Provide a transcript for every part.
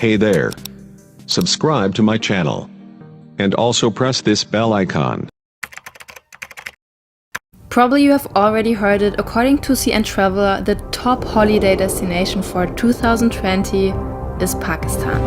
Hey there. Subscribe to my channel. And also press this bell icon. Probably you have already heard it, according to CN Traveler, the top holiday destination for 2020 is Pakistan.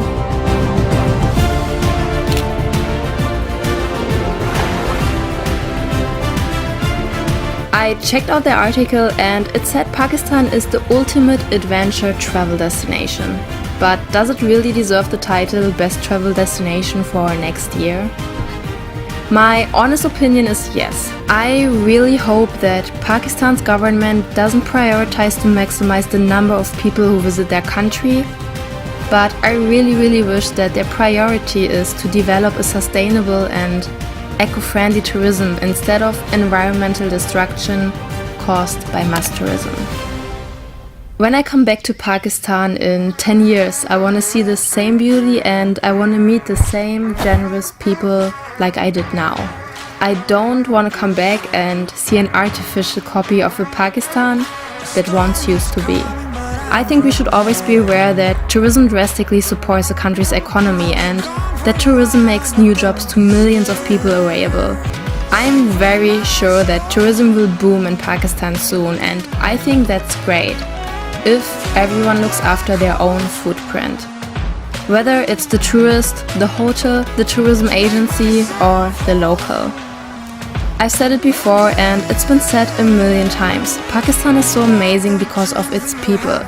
I checked out the article and it said Pakistan is the ultimate adventure travel destination. But does it really deserve the title Best Travel Destination for next year? My honest opinion is yes. I really hope that Pakistan's government doesn't prioritize to maximize the number of people who visit their country, but I really wish that their priority is to develop a sustainable and eco-friendly tourism instead of environmental destruction caused by mass tourism. When I come back to Pakistan in 10 years, I want to see the same beauty and I want to meet the same generous people like I did now. I don't want to come back and see an artificial copy of the Pakistan that once used to be. I think we should always be aware that tourism drastically supports a country's economy and that tourism makes new jobs to millions of people available. I am very sure that tourism will boom in Pakistan soon, and I think that's great if everyone looks after their own footprint. Whether it's the tourist, the hotel, the tourism agency, or the local. I've said it before and it's been said a million times. Pakistan is so amazing because of its people.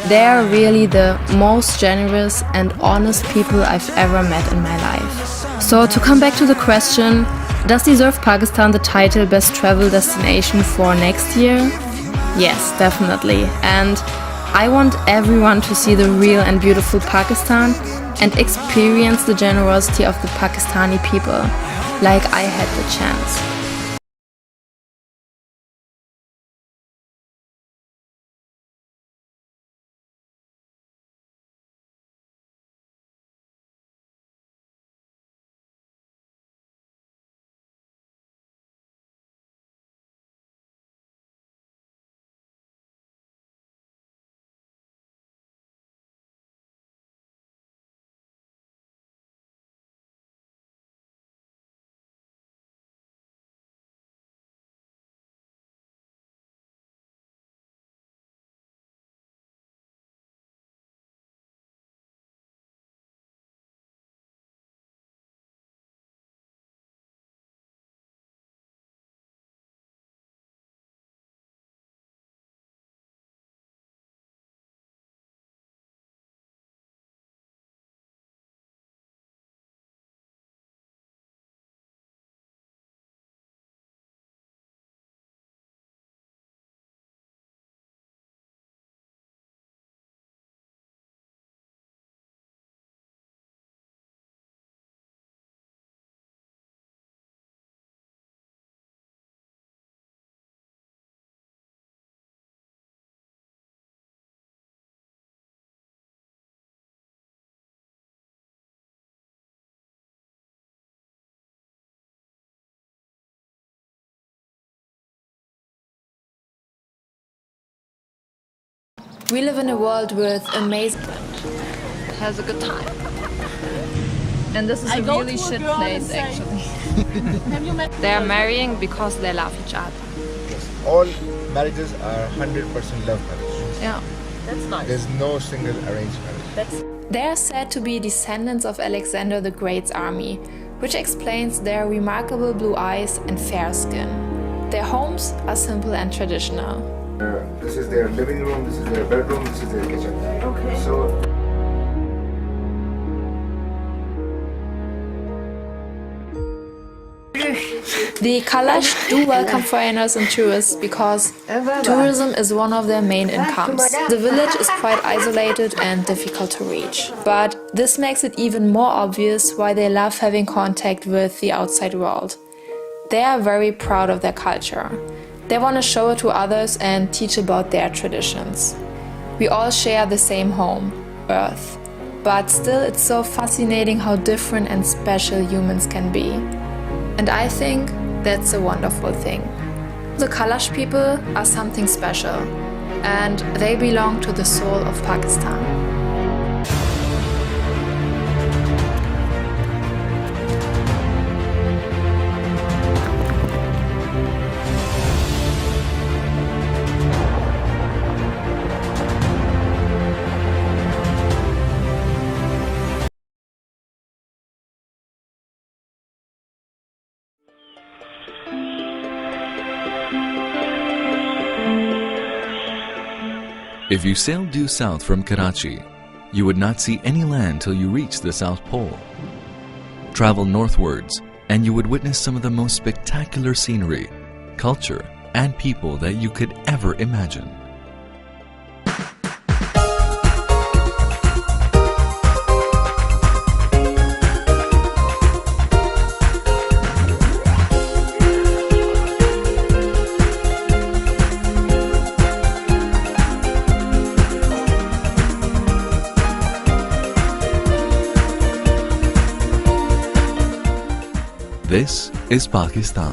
They are really the most generous and honest people I've ever met in my life. So to come back to the question, does deserve Pakistan the title Best Travel Destination for next year? Yes, definitely. And I want everyone to see the real and beautiful Pakistan and experience the generosity of the Pakistani people, like I had the chance. We live in a world with amazing... has a good time. And this is a really shit place actually. They are marrying because they love each other. Yes. All marriages are 100% love marriage. Yeah. That's nice. There's no single arranged marriage. They are said to be descendants of Alexander the Great's army, which explains their remarkable blue eyes and fair skin. Their homes are simple and traditional. This is their living room, this is their bedroom, this is their kitchen. Okay. So The Kalash do welcome foreigners and tourists because tourism is one of their main incomes. The village is quite isolated and difficult to reach. But this makes it even more obvious why they love having contact with the outside world. They are very proud of their culture. They want to show it to others and teach about their traditions. We all share the same home, Earth. But still it's so fascinating how different and special humans can be. And I think that's a wonderful thing. The Kalash people are something special, and they belong to the soul of Pakistan. If you sailed due south from Karachi, you would not see any land till you reached the South Pole. Travel northwards, and you would witness some of the most spectacular scenery, culture, and people that you could ever imagine. This is Pakistan.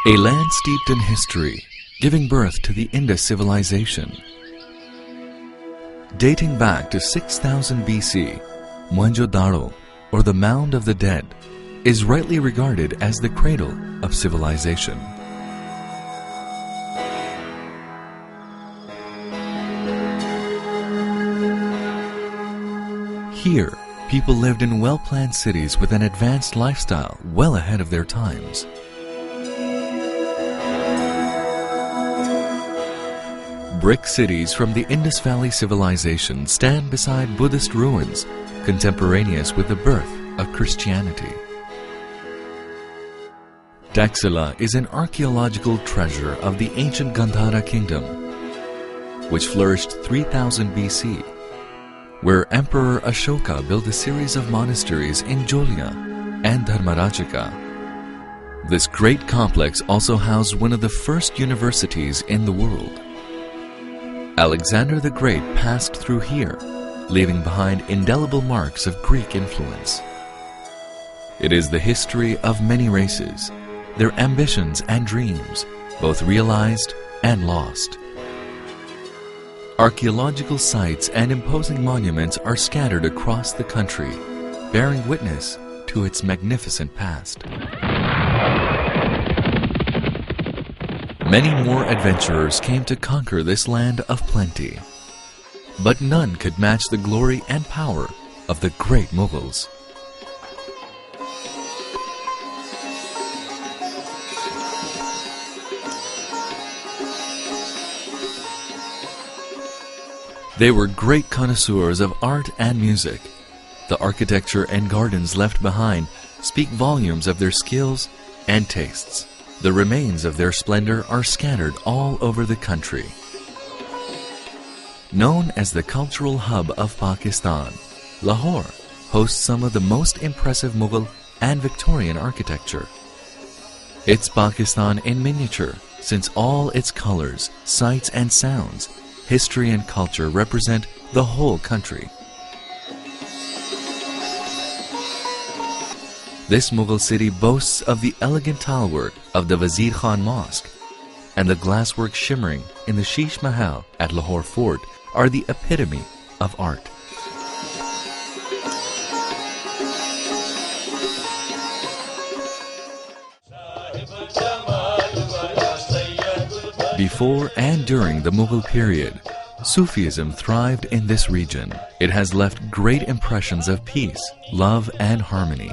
A land steeped in history, giving birth to the Indus civilization. Dating back to 6000 BC, Mohenjo-daro, or the Mound of the Dead, is rightly regarded as the cradle of civilization. Here, people lived in well-planned cities with an advanced lifestyle well ahead of their times. Brick cities from the Indus Valley civilization stand beside Buddhist ruins, contemporaneous with the birth of Christianity. Taxila is an archaeological treasure of the ancient Gandhara kingdom, which flourished 3000 BC. Where Emperor Ashoka built a series of monasteries in Jolya and Dharmarajika. This great complex also housed one of the first universities in the world. Alexander the Great passed through here, leaving behind indelible marks of Greek influence. It is the history of many races, their ambitions and dreams, both realized and lost. Archaeological sites and imposing monuments are scattered across the country, bearing witness to its magnificent past. Many more adventurers came to conquer this land of plenty, but none could match the glory and power of the great Mughals. They were great connoisseurs of art and music. The architecture and gardens left behind speak volumes of their skills and tastes. The remains of their splendor are scattered all over the country. Known as the cultural hub of Pakistan, Lahore hosts some of the most impressive Mughal and Victorian architecture. It's Pakistan in miniature, since all its colors, sights and sounds, history and culture represent the whole country. This Mughal city boasts of the elegant tilework of the Wazir Khan Mosque, and the glasswork shimmering in the Sheesh Mahal at Lahore Fort are the epitome of art. Before and during the Mughal period, Sufism thrived in this region. It has left great impressions of peace, love, and harmony.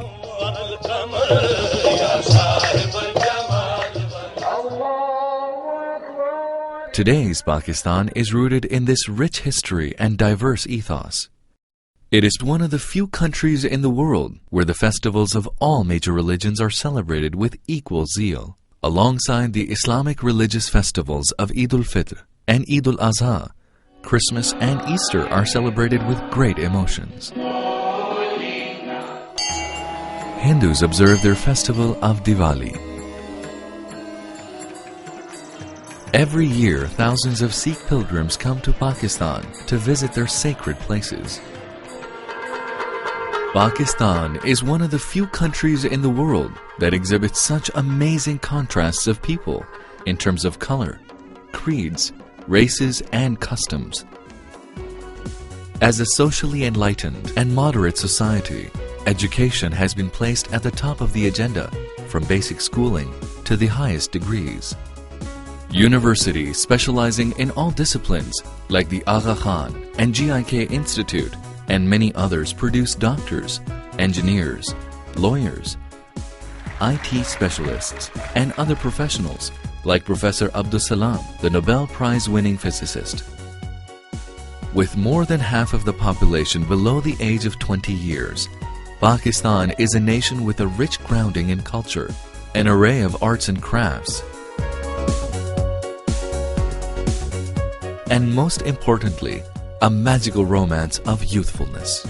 Today's Pakistan is rooted in this rich history and diverse ethos. It is one of the few countries in the world where the festivals of all major religions are celebrated with equal zeal. Alongside the Islamic religious festivals of Eid al-Fitr and Eid al-Adha, Christmas and Easter are celebrated with great emotions. Hindus observe their festival of Diwali. Every year, thousands of Sikh pilgrims come to Pakistan to visit their sacred places. Pakistan is one of the few countries in the world that exhibits such amazing contrasts of people in terms of color, creeds, races, and customs. As a socially enlightened and moderate society, education has been placed at the top of the agenda, from basic schooling to the highest degrees. Universities specializing in all disciplines, like the Aga Khan and GIK Institute, and many others produce doctors, engineers, lawyers, IT specialists, and other professionals like Professor Abdus Salam, the Nobel Prize-winning physicist. With more than half of the population below the age of 20 years, Pakistan is a nation with a rich grounding in culture, an array of arts and crafts, and most importantly, a magical romance of youthfulness.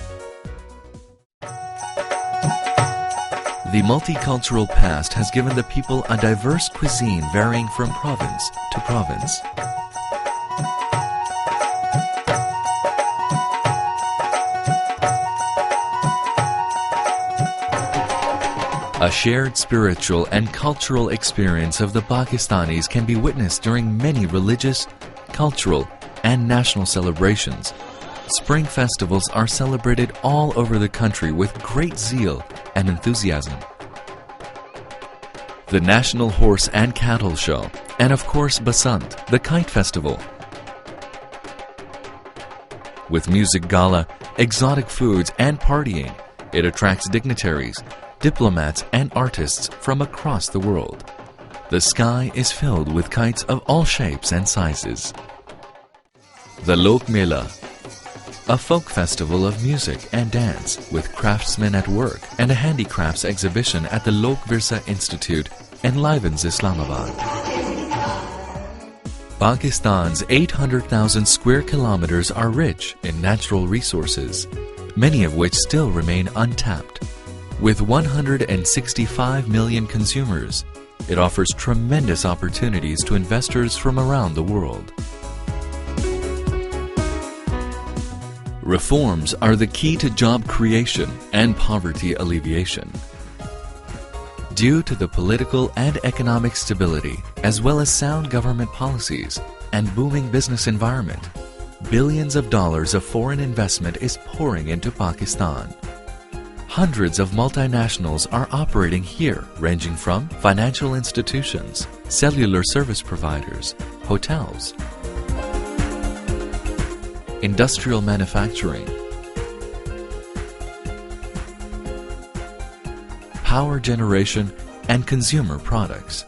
The multicultural past has given the people a diverse cuisine varying from province to province. A shared spiritual and cultural experience of the Pakistanis can be witnessed during many religious, cultural, and national celebrations. Spring festivals are celebrated all over the country with great zeal and enthusiasm. The National Horse and Cattle Show, and of course Basant, the Kite Festival. With music gala, exotic foods, and partying, it attracts dignitaries, diplomats, and artists from across the world. The sky is filled with kites of all shapes and sizes. The Lok Mela, a folk festival of music and dance with craftsmen at work, and a handicrafts exhibition at the Lok Virsa Institute enlivens Islamabad. Pakistan's 800,000 square kilometers are rich in natural resources, many of which still remain untapped. With 165 million consumers, it offers tremendous opportunities to investors from around the world. Reforms are the key to job creation and poverty alleviation. Due to the political and economic stability, as well as sound government policies and booming business environment, billions of dollars of foreign investment is pouring into Pakistan. Hundreds of multinationals are operating here, ranging from financial institutions, cellular service providers, hotels, industrial manufacturing, power generation, and consumer products.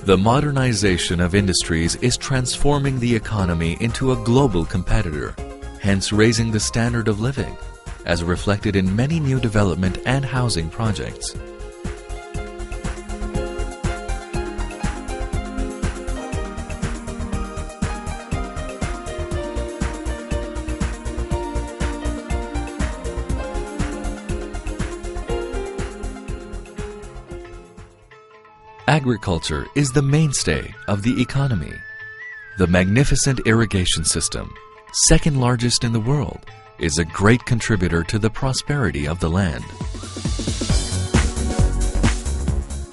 The modernization of industries is transforming the economy into a global competitor, hence raising the standard of living, as reflected in many new development and housing projects. Agriculture is the mainstay of the economy. The magnificent irrigation system, second largest in the world, is a great contributor to the prosperity of the land.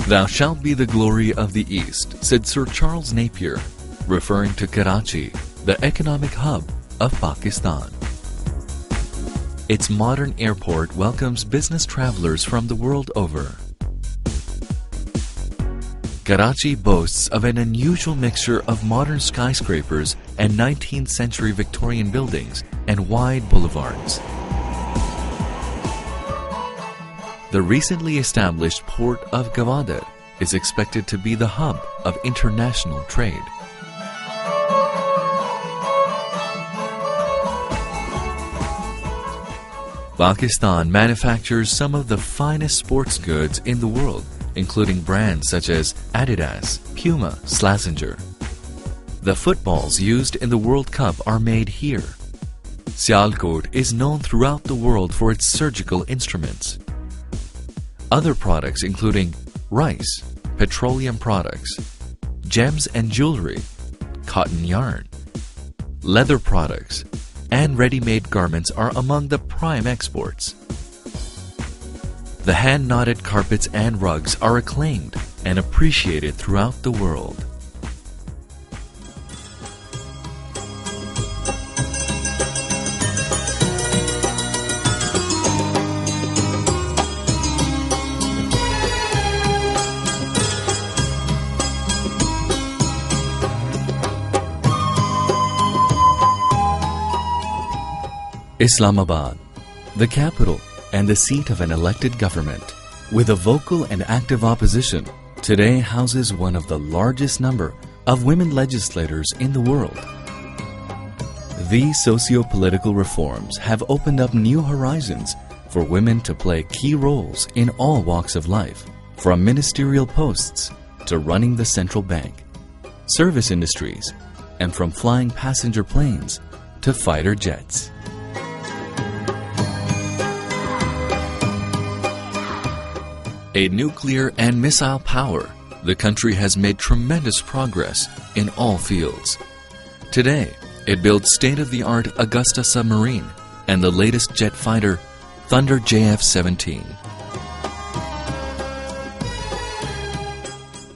"Thou shalt be the glory of the East," said Sir Charles Napier, referring to Karachi, the economic hub of Pakistan. Its modern airport welcomes business travelers from the world over. Karachi boasts of an unusual mixture of modern skyscrapers and 19th century Victorian buildings and wide boulevards. The recently established port of Gwadar is expected to be the hub of international trade. Pakistan manufactures some of the finest sports goods in the world, including brands such as Adidas, Puma, Slazenger. The footballs used in the World Cup are made here. Sialkot is known throughout the world for its surgical instruments. Other products including rice, petroleum products, gems and jewelry, cotton yarn, leather products, and ready-made garments are among the prime exports. The hand-knotted carpets and rugs are acclaimed and appreciated throughout the world. Islamabad, the capital and the seat of an elected government, with a vocal and active opposition, today houses one of the largest number of women legislators in the world. These socio-political reforms have opened up new horizons for women to play key roles in all walks of life, from ministerial posts to running the central bank, service industries, and from flying passenger planes to fighter jets. A nuclear and missile power, the country has made tremendous progress in all fields. Today, it builds state-of-the-art Augusta submarine and the latest jet fighter, Thunder JF-17.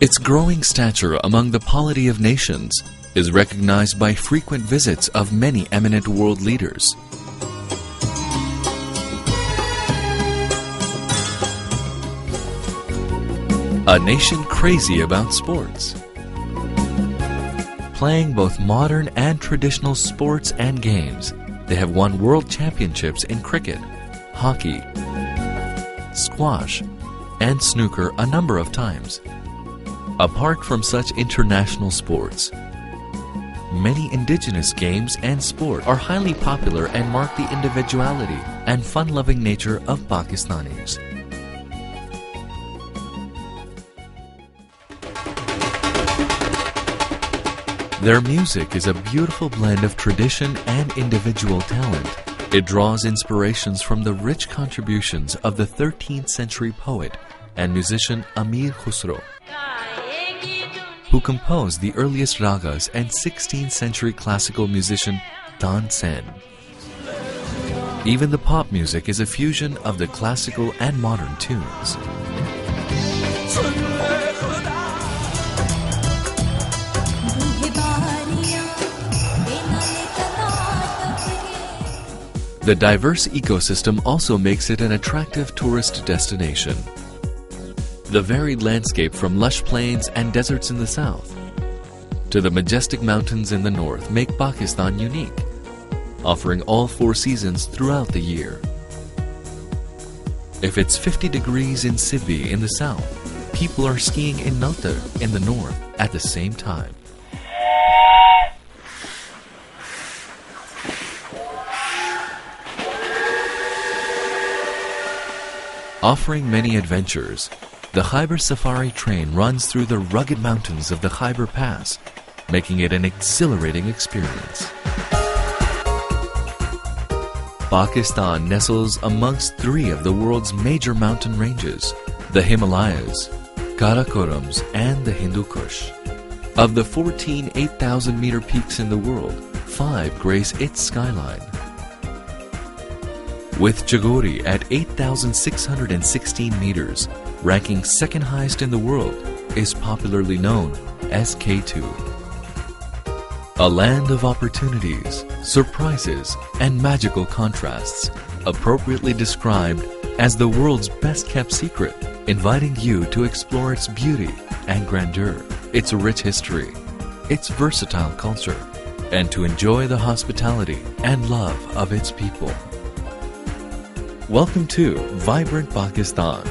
Its growing stature among the polity of nations is recognized by frequent visits of many eminent world leaders. A nation crazy about sports. Playing both modern and traditional sports and games, they have won world championships in cricket, hockey, squash, and snooker a number of times. Apart from such international sports, many indigenous games and sport are highly popular and mark the individuality and fun-loving nature of Pakistanis. Their music is a beautiful blend of tradition and individual talent. It draws inspirations from the rich contributions of the 13th century poet and musician Amir Khusro, who composed the earliest ragas, and 16th century classical musician Tan Sen. Even the pop music is a fusion of the classical and modern tunes. The diverse ecosystem also makes it an attractive tourist destination. The varied landscape from lush plains and deserts in the south to the majestic mountains in the north make Pakistan unique, offering all 4 seasons throughout the year. If it's 50 degrees in Sibi in the south, people are skiing in Naltar in the north at the same time. Offering many adventures, the Khyber Safari train runs through the rugged mountains of the Khyber Pass, making it an exhilarating experience. Pakistan nestles amongst 3 of the world's major mountain ranges, the Himalayas, Karakorams, and the Hindu Kush. Of the 14 8,000-meter peaks in the world, 5 grace its skyline. With Jagori at 8,616 meters, ranking second highest in the world, is popularly known as K2. A land of opportunities, surprises, and magical contrasts, appropriately described as the world's best-kept secret, inviting you to explore its beauty and grandeur, its rich history, its versatile culture, and to enjoy the hospitality and love of its people. Welcome to Vibrant Pakistan.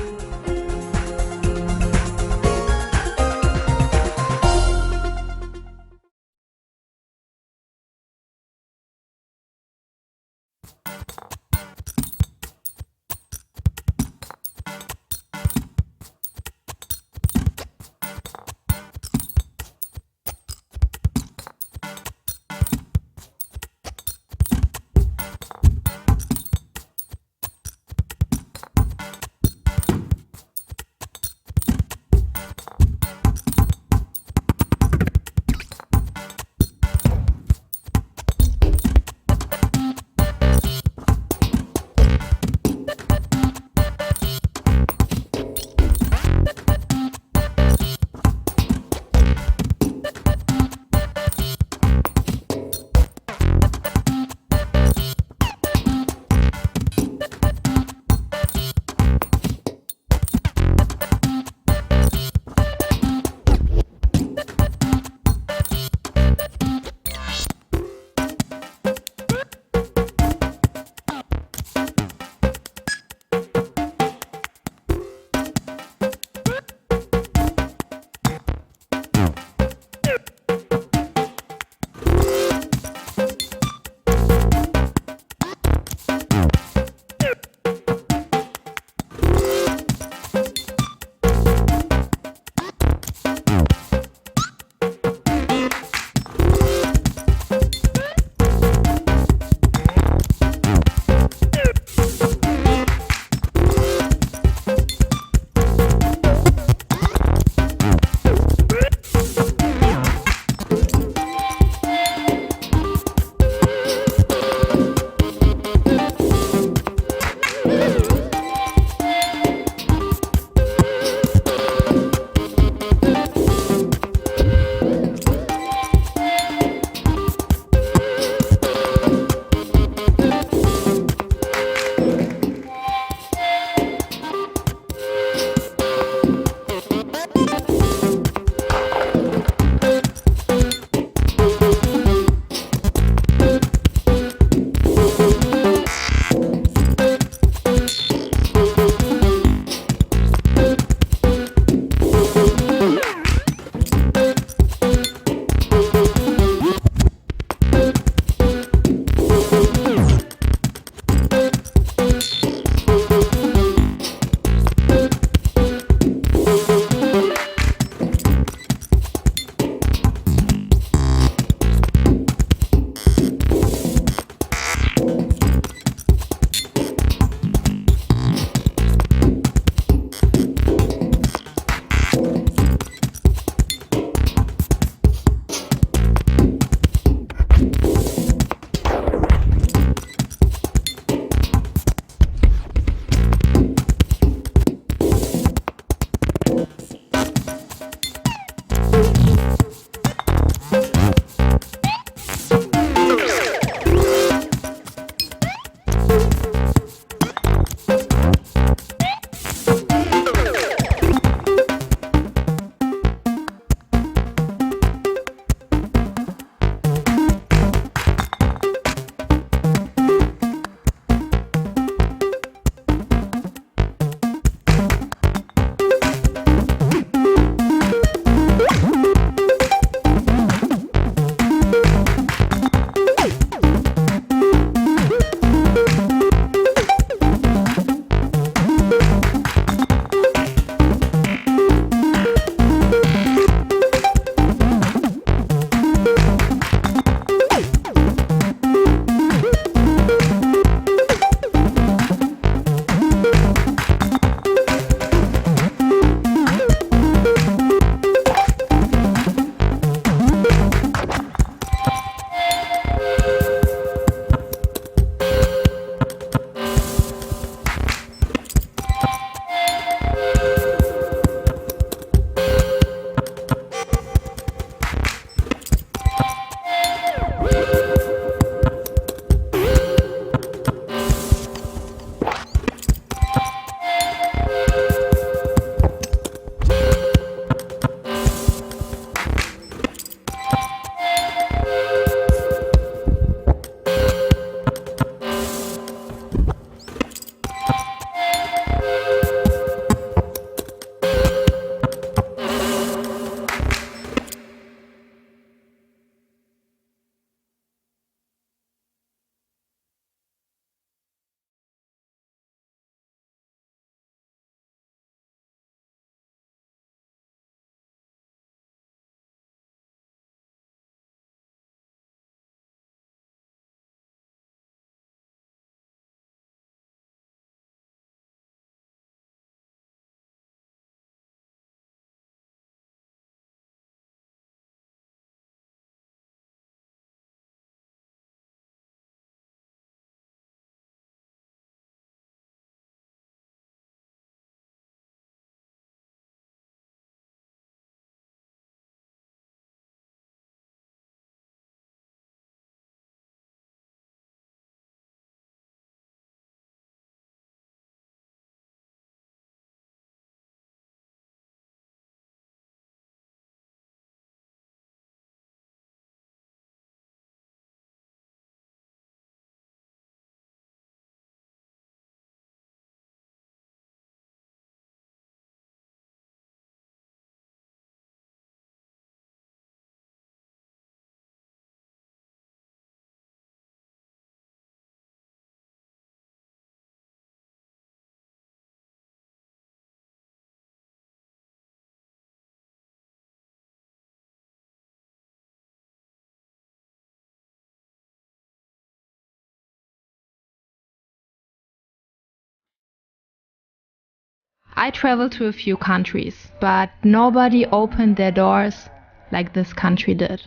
I traveled to a few countries, but nobody opened their doors like this country did.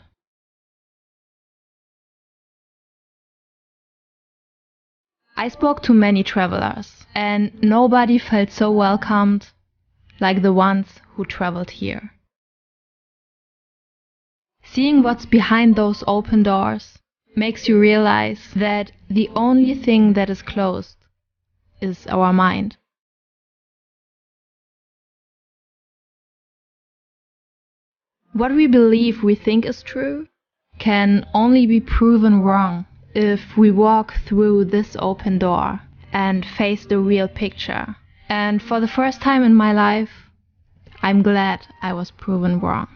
I spoke to many travelers, and nobody felt so welcomed like the ones who traveled here. Seeing what's behind those open doors makes you realize that the only thing that is closed is our mind. What we believe we think is true can only be proven wrong if we walk through this open door and face the real picture. And for the first time in my life, I'm glad I was proven wrong.